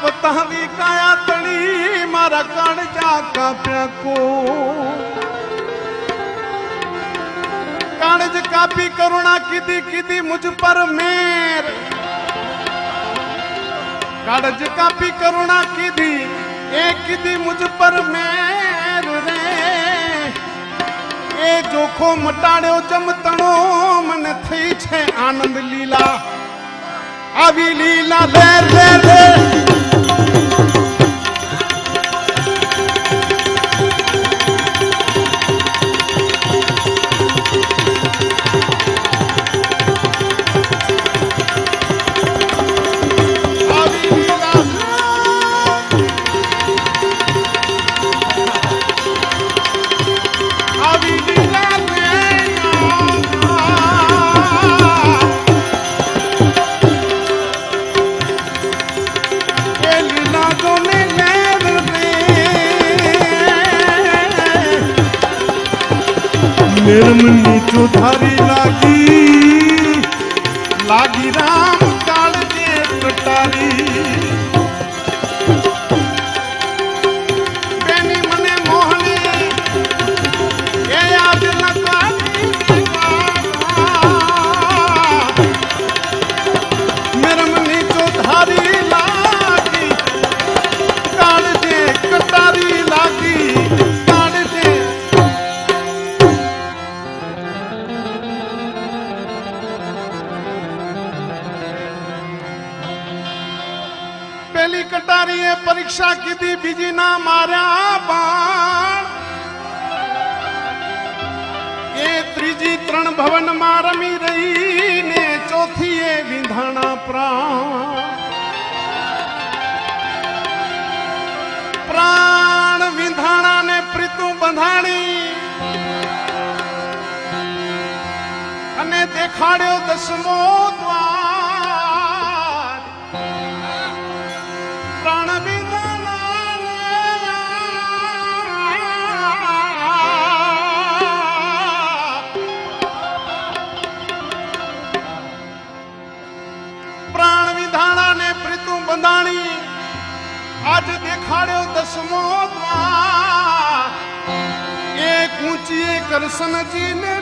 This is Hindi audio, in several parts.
बतावी काया तणी मारा कान जा को कानज कापी करुणा किदी किदी मुझ पर मेर कानज कापी करुणा किदी एक किदी मुझ पर मेर रे ए जोखो मटाड्यो जमतणो मन थई छे आनंद लीला आवी लीला ले ले ले निर्मनी चौधारी लागी लागी राम काल दे कटारी बेनी मने मोहनी ये याद लगानी निर्मनी चौधारी लागी काल दे कटारी लागी पहली कटारी परीक्षा की थी बीजी ना मारा बाण ये त्रीजी तरण भवन में रमी रही ने चौथी ये विंधाना प्राण प्राण विंधाना ने प्रीतु बंधाणी अने देखाड्यो दसमो द्वार प्राण विधाना ने प्रीतु बंधाणी आज देखाड्यो दसमो द्वार एक ऊंची करसन जी ने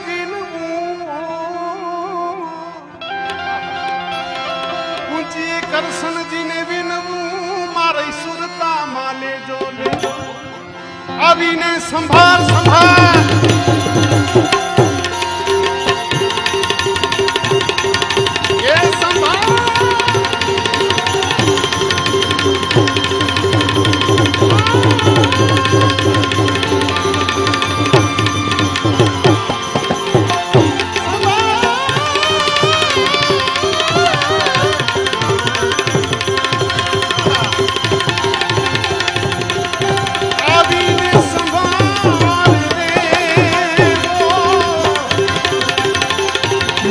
ऊंची करसन जी ने विनवू मारे सुरता माले जो ले આવીને સંભાળ સંભાળ એ સંભાળ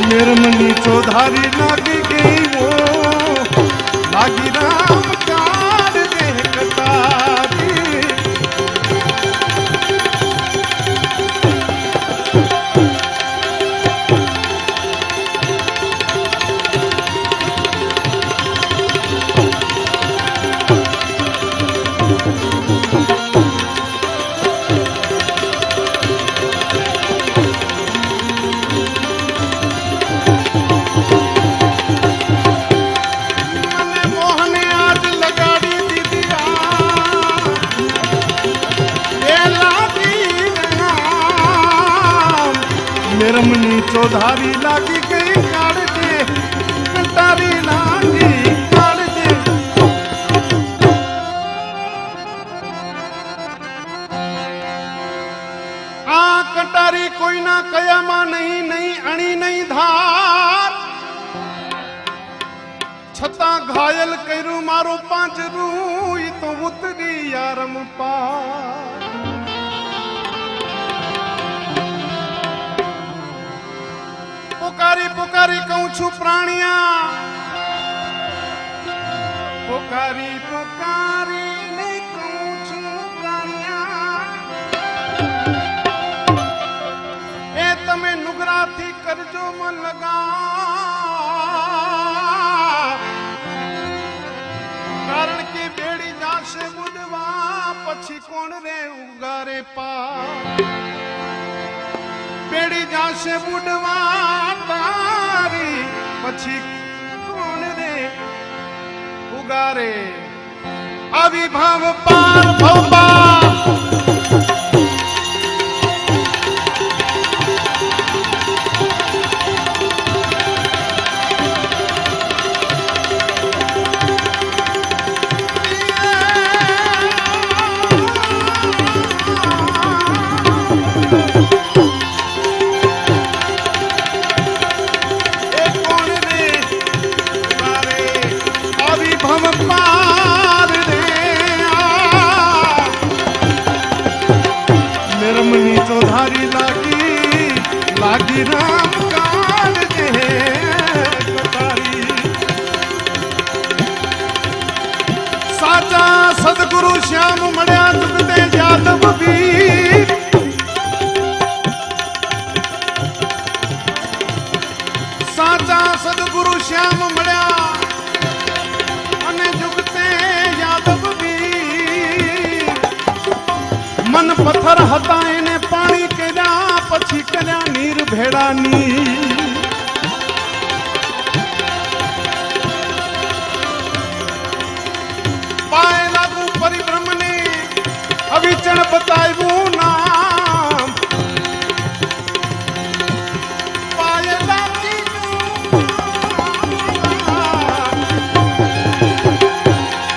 निर्मनी चौधारी लागी गई वो लागी राम कार दे कटारी निर्मनी चौधारी लागी गई काड़ दे कटारी लागी काड़ दे आ कटारी कोई ना कयामा नहीं नहीं अणी नहीं धार छता घायल करू मारो पांचरू ई तो उतरी यारम पार पुकारी पुकारी कहूं छू प्राणिया पुकारी पुकारी ने कहूं छू प्राणिया ए तमे नुगरा थी करजो मन लगा कारण के बेड़ी जासे बुडवा पछी कोण रे उगारे पा बेड़ी जासे बुडवा तारी पछी कोण रे उगारे अविभाव पार भवपा निर्मनी चौधारी लागी लागी राम काल दे कटारी साचा सदगुरु श्याम मड़िया दुखते यादव वीर साचा सदगुरु श्याम मड़िया अने जुगते यादव वीर मन पत्थर हता इने पानी कर्या पछी कर्या नीर भेड़ा नीर पाए लागू परिभ्रम ने अविचण बतायू नाम पाए लागी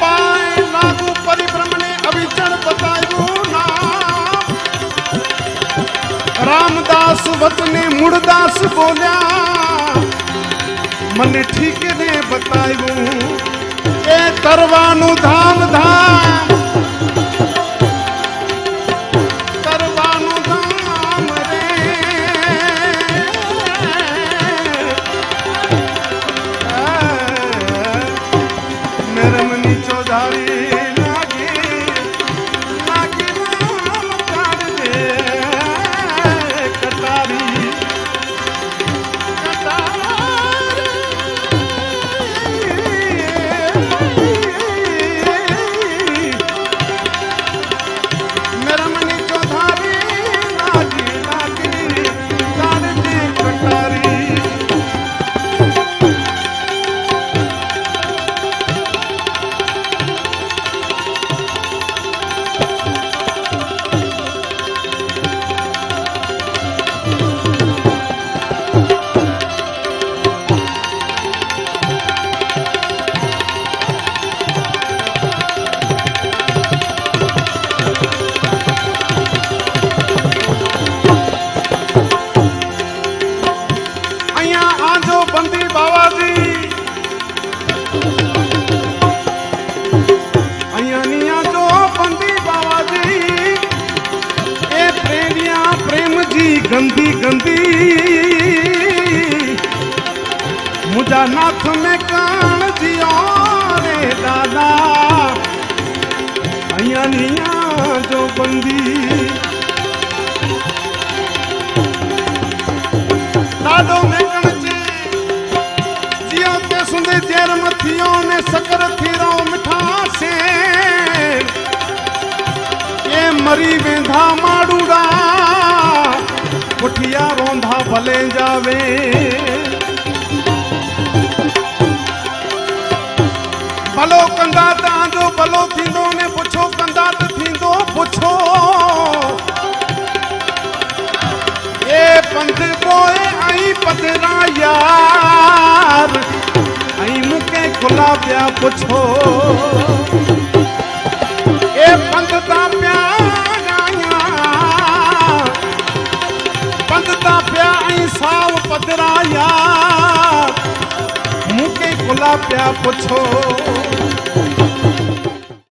पाए लागू परिभ्रम ने अविचण बतायू रामदास वतने मुड़दास बोलिया मन ठीक ने बतायू ए तरवानु धाम धाम तरवानु धाम रे निर्मनी चौधारी जी गंदी गंदी मुझा नाथ में कान जियो रे दादा अया निया जो बंदी डाडो में कणचे जियो ते सुंदे जेर मथियो ने सकर थीरो मिठा से ये मरी वेंधा माड़ूड़ा पुठिया रोंधा भले जावे भलो कंदा तांजो भलो थींदो ने पुछो कंदा त थींदो पुछो ये पंध पोए आई पदरा यार आई मुके खुला पिया पुछो ये पंध ता प्यारा पंध ता प्या आई साव पदरा यार मुके खुला पिया पुछो